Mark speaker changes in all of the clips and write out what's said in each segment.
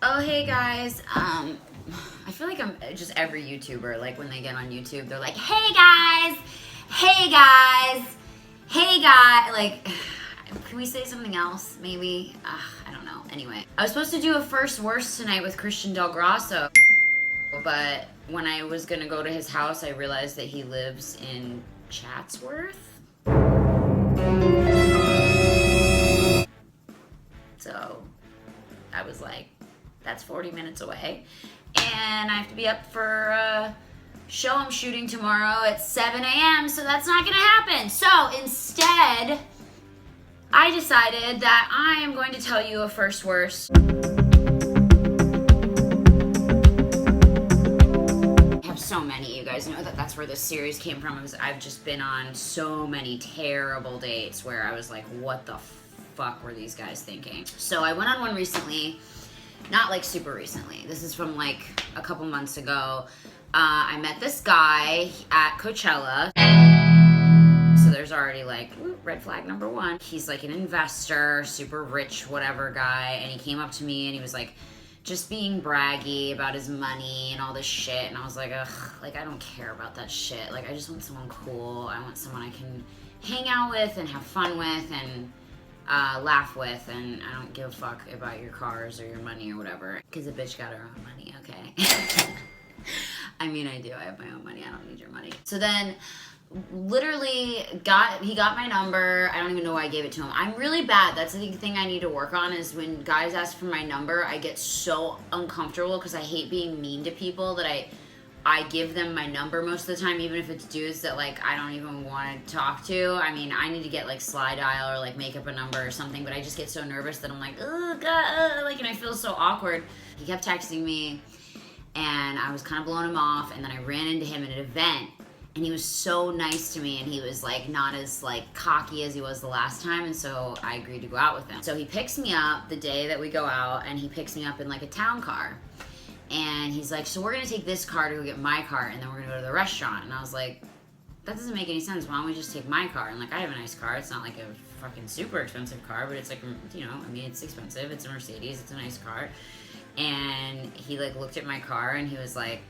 Speaker 1: Oh, hey guys. I feel like I'm just every YouTuber, like when they get on YouTube, they're like, hey guys, hey guys, hey guys. Like, can we say something else? Maybe? I don't know. Anyway, I was supposed to do a first worst tonight with Christian Delgrosso, but when I was gonna go to his house, I realized that he lives in Chatsworth. So I was like, that's 40 minutes away. And I have to be up for a show I'm shooting tomorrow at 7 a.m., so that's not gonna happen. So instead, I decided that I am going to tell you a first worst. I have so many. You guys know that that's where this series came from. I've just been on so many terrible dates where I was like, what the fuck were these guys thinking? So I went on one recently. Not like super recently. This is from like a couple months ago. I met this guy at Coachella. So there's already like, red flag number one. He's like an investor, super rich, whatever guy. And he came up to me and he was like, just being braggy about his money and all this shit. And I was like, ugh, like I don't care about that shit. Like I just want someone cool. I want someone I can hang out with and have fun with and laugh with, and I don't give a fuck about your cars or your money or whatever, because a bitch got her own money, okay? I mean, I do. I have my own money. I don't need your money. So then, literally, he got my number. I don't even know why I gave it to him. I'm really bad. That's the thing I need to work on, is when guys ask for my number, I get so uncomfortable because I hate being mean to people that I give them my number most of the time, even if it's dudes that like I don't even want to talk to. I mean, I need to get like slide dial or like make up a number or something, but I just get so nervous that I'm like, oh god, like, and I feel so awkward. He kept texting me and I was kind of blowing him off, and then I ran into him at an event and he was so nice to me, and he was like not as like cocky as he was the last time, and so I agreed to go out with him. So he picks me up the day that we go out, and he picks me up in like a town car. And he's like, so we're going to take this car to go get my car, and then we're going to go to the restaurant. And I was like, that doesn't make any sense. Why don't we just take my car? And like, I have a nice car. It's not like a fucking super expensive car, but it's like, you know, I mean, it's expensive. It's a Mercedes. It's a nice car. And he like looked at my car and he was like,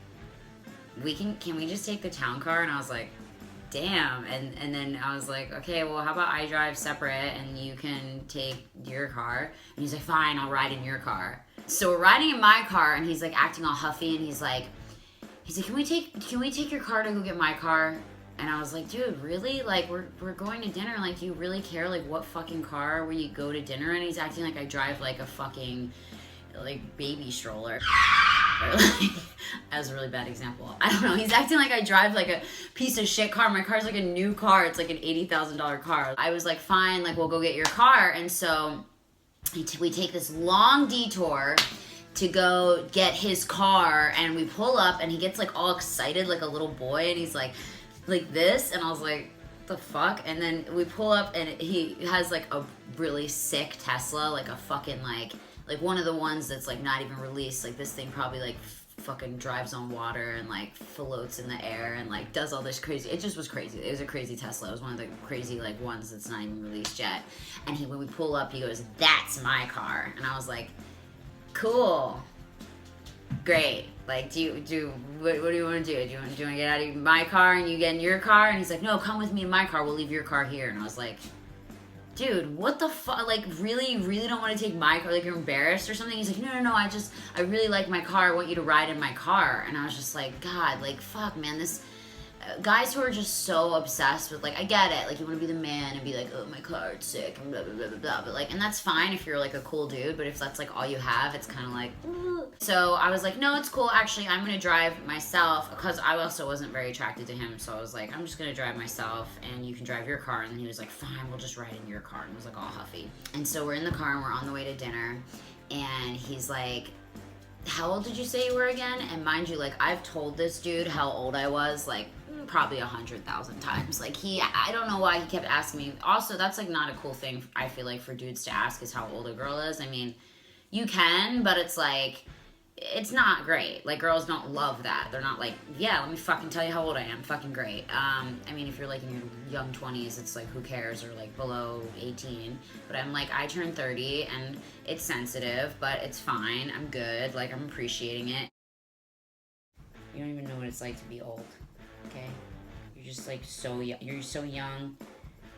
Speaker 1: can we just take the town car? And I was like, damn. And then I was like, okay, well, how about I drive separate and you can take your car? And he's like, fine, I'll ride in your car. So we're riding in my car, and he's like acting all huffy, and he's like, can we take your car to go get my car? And I was like, dude, really? Like, we're going to dinner. Like, do you really care like what fucking car where you go to dinner? And he's acting like I drive like a fucking like baby stroller. That was a really bad example. I don't know. He's acting like I drive like a piece of shit car. My car's like a new car. It's like an $80,000 car. I was like, fine, like we'll go get your car. And so we take this long detour to go get his car, and we pull up, and he gets like all excited like a little boy, and he's like this, and I was like, the fuck? And then we pull up, and he has like a really sick Tesla, like a fucking like one of the ones that's like not even released. Like this thing probably like fucking drives on water and like floats in the air and like does all this crazy. It just was crazy. It was a crazy Tesla. It was one of the crazy like ones that's not even released yet. And when we pull up, he goes, that's my car. And I was like, cool, great. Like, what do you want to do? Do you want to get out of my car and you get in your car? And he's like, no, come with me in my car. We'll leave your car here. And I was like, dude, what the fuck? Like, really don't want to take my car? Like, you're embarrassed or something? He's like, no, I really like my car. I want you to ride in my car. And I was just like, God, like, fuck, man, this... guys who are just so obsessed with, like, I get it, like, you want to be the man and be like, oh, my car, it's sick, and blah, blah, blah, blah, blah, but, like, and that's fine if you're, like, a cool dude, but if that's, like, all you have, it's kind of like, ooh. So I was like, no, it's cool, actually, I'm going to drive myself, because I also wasn't very attracted to him, so I was like, I'm just going to drive myself, and you can drive your car, and then he was like, fine, we'll just ride in your car, and it was, like, all huffy. And so we're in the car, and we're on the way to dinner, and he's like, how old did you say you were again? And mind you, like, I've told this dude how old I was, like, probably 100,000 times. Like, I don't know why he kept asking me. Also, that's like not a cool thing, I feel like, for dudes to ask, is how old a girl is. I mean, you can, but it's like, it's not great. Like, girls don't love that. They're not like, yeah, let me fucking tell you how old I am. Fucking great. I mean, if you're like in your young 20s, it's like, who cares? Or like below 18. But I'm like, I turned 30 and it's sensitive, but it's fine. I'm good. Like, I'm appreciating it. You don't even know what it's like to be old, okay? You're just like so young. You're so young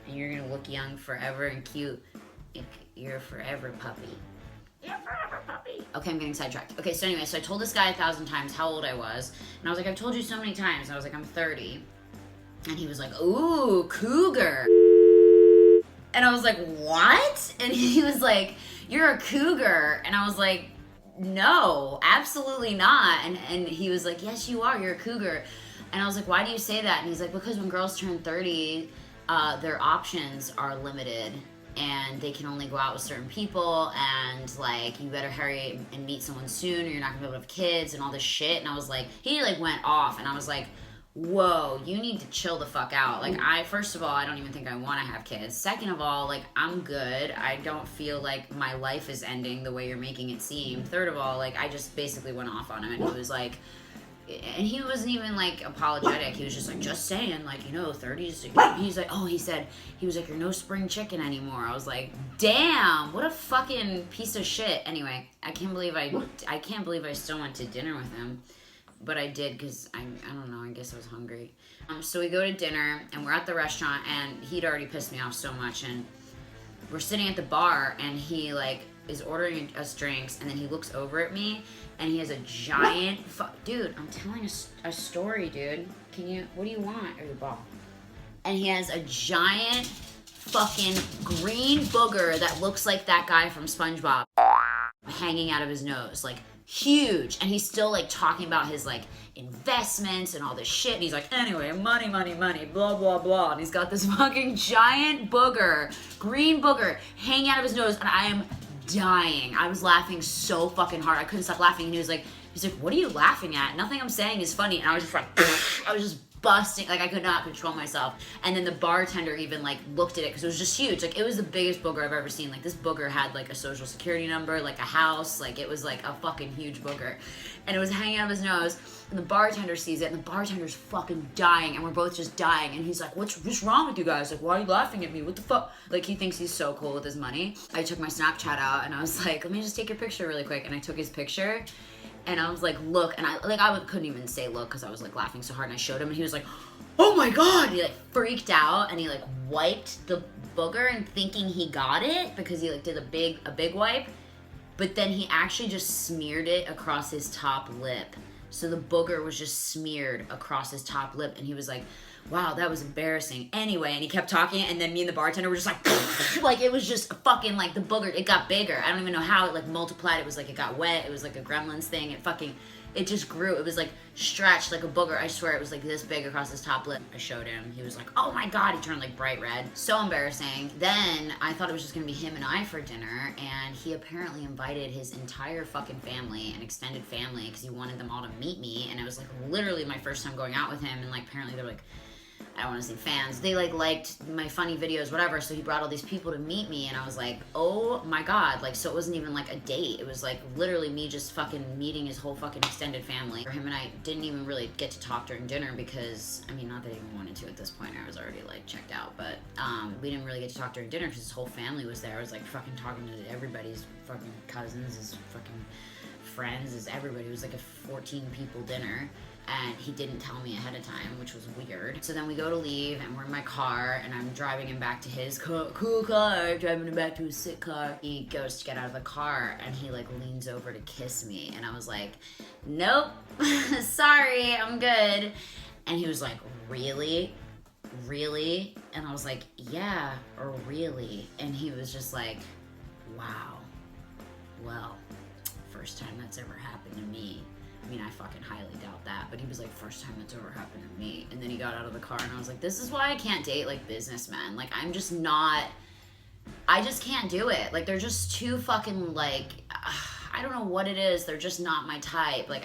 Speaker 1: and you're gonna look young forever and cute. You're a forever puppy. Okay, I'm getting sidetracked. Okay, so anyway, so I told this guy 1,000 times how old I was. And I was like, I've told you so many times. And I was like, I'm 30. And he was like, ooh, cougar. And I was like, what? And he was like, you're a cougar. And I was like, no, absolutely not. And he was like, yes, you are. You're a cougar. And I was like, why do you say that? And he's like, because when girls turn 30, their options are limited. And they can only go out with certain people, and like you better hurry and meet someone soon, or you're not gonna be able to have kids and all this shit. And I was like, he like went off, and I was like, whoa, you need to chill the fuck out. Like, first of all, I don't even think I want to have kids. Second of all, like, I'm good. I don't feel like my life is ending the way you're making it seem. Third of all, like, I just basically went off on him, and he was like, and he wasn't even like apologetic. He was just like, just saying, like, you know, 30s. He's like, oh, he was like, you're no spring chicken anymore. I was like, damn, what a fucking piece of shit. Anyway, I can't believe I still went to dinner with him, but I did because I don't know. I guess I was hungry. So we go to dinner and we're at the restaurant, and he'd already pissed me off so much, and we're sitting at the bar, and he like is ordering us drinks, and then he looks over at me, and he has a giant dude, I'm telling a story, dude. What do you want? Or your ball? And he has a giant fucking green booger that looks like that guy from SpongeBob hanging out of his nose, like huge. And he's still like talking about his like investments and all this shit, and he's like, anyway, money, blah blah blah, and he's got this fucking giant booger, green booger, hanging out of his nose, and I am dying. I was laughing so fucking hard. I couldn't stop laughing. And he's like, what are you laughing at? Nothing I'm saying is funny. And I was just like, I was just busting. Like, I could not control myself. And then the bartender even like looked at it, because it was just huge. Like, it was the biggest booger I've ever seen. Like, this booger had like a social security number, like a house. Like, it was like a fucking huge booger. And it was hanging out of his nose. And the bartender sees it, and the bartender's fucking dying, and we're both just dying. And he's like, what's wrong with you guys? Like, why are you laughing at me? What the fuck? Like, he thinks he's so cool with his money. I took my Snapchat out, and I was like, let me just take your picture really quick. And I took his picture, and I was like, look. And I couldn't even say look, because I was like laughing so hard. And I showed him, and he was like, oh my God. And he like freaked out, and he like wiped the booger, and thinking he got it, because he like did a big wipe. But then he actually just smeared it across his top lip. So the booger was just smeared across his top lip, and he was like, wow, that was embarrassing. Anyway, and he kept talking, and then me and the bartender were just like, like, it was just fucking like the booger, it got bigger. I don't even know how it like multiplied. It was like, it got wet. It was like a Gremlins thing. It just grew. It was like stretched like a booger. I swear it was like this big across his top lip. I showed him. He was like, oh my God. He turned like bright red. So embarrassing. Then I thought it was just gonna be him and I for dinner, and he apparently invited his entire fucking family and extended family, because he wanted them all to meet me. And it was like literally my first time going out with him, and like apparently they're like, I don't want to say fans, they like liked my funny videos, whatever. So he brought all these people to meet me, and I was like, oh my God. Like, so it wasn't even like a date. It was like literally me just fucking meeting his whole fucking extended family. Him and I didn't even really get to talk during dinner, because, I mean, not that I even wanted to at this point. I was already like checked out, but we didn't really get to talk during dinner because his whole family was there. I was like fucking talking to everybody's fucking cousins, his fucking friends, his everybody. It was like a 14 people dinner. And he didn't tell me ahead of time, which was weird. So then we go to leave, and we're in my car, and I'm driving him back to his cool car, driving him back to his sick car. He goes to get out of the car, and he like leans over to kiss me, and I was like, nope, sorry, I'm good. And he was like, really? Really? And I was like, yeah, or really? And he was just like, wow, well, first time that's ever happened to me. I mean, I fucking highly doubt that, but he was like, first time that's ever happened to me. And then he got out of the car, and I was like, this is why I can't date like businessmen. Like, I just can't do it. Like, they're just too fucking like, I don't know what it is. They're just not my type. Like,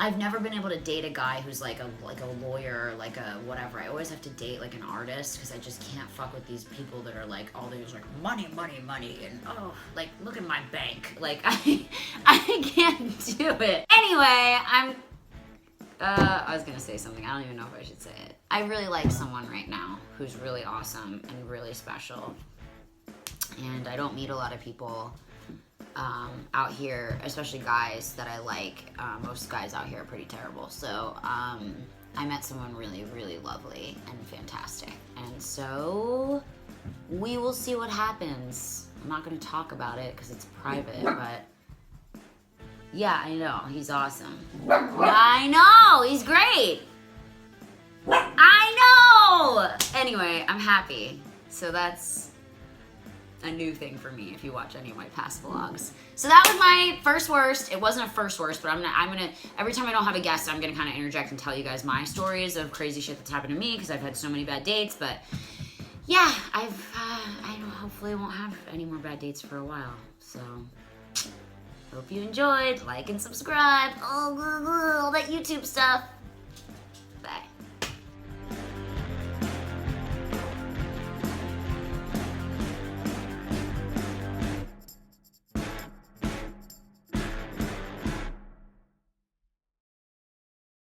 Speaker 1: I've never been able to date a guy who's like a lawyer, like a whatever. I always have to date like an artist, because I just can't fuck with these people that are like all these like money, and oh, like look at my bank. Like I can't do it. Anyway, I was gonna say something. I don't even know if I should say it. I really like someone right now who's really awesome and really special. And I don't meet a lot of people out here, especially guys that I like. Most guys out here are pretty terrible. So I met someone really, really lovely and fantastic. And so we will see what happens. I'm not gonna talk about it because it's private, but yeah, I know, he's awesome. I know, he's great. I know! Anyway, I'm happy. So that's a new thing for me if you watch any of my past vlogs. So that was my first worst. It wasn't a first worst, but I'm gonna every time I don't have a guest, I'm gonna kind of interject and tell you guys my stories of crazy shit that's happened to me because I've had so many bad dates. But yeah, I hopefully won't have any more bad dates for a while. So hope you enjoyed. Like and subscribe. All that YouTube stuff.